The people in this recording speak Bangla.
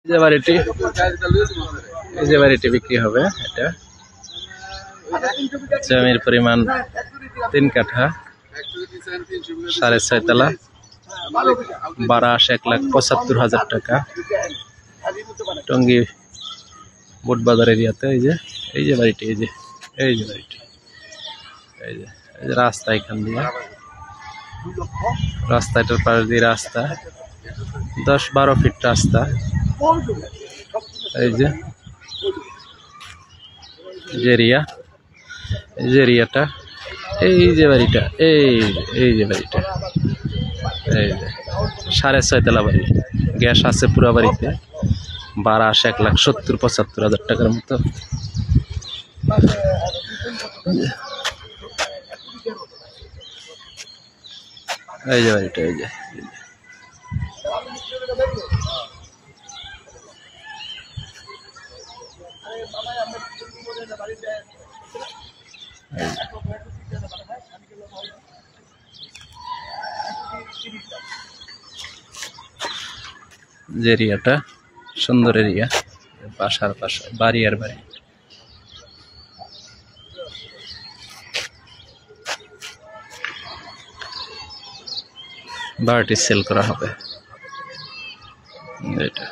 যে বাড়িটি এই যে বাড়িটি বিক্রি হবে, এটা জমির পরিমাণ 3 কাঠা, 6.5 তলা, ভাড়া আসে 1,75,000 টাকা। টঙ্গী বুটবাজার এরিয়াতে এই যে বাড়িটি, এই যে বাড়িটি, এই যে রাস্তা, এখান দিয়ে রাস্তাটার পাশ দিয়ে রাস্তা 10-12 ফিট রাস্তা। এই যে এরিয়াটা, এই যে বাড়িটা, এই যে বাড়িটা, এই যে 6.5 তলা বাড়ি, গ্যাস আছে পুরো বাড়িতে, ভাড়া আসে 1,70,000-75,000 টাকার মতো। এই যে বাড়িটা, এই যে এরিয়াটা সুন্দর এরিয়া, বাসার পাশে বাড়ি আর বাড়ি। বাড়িটি সেল করা হবে এটা।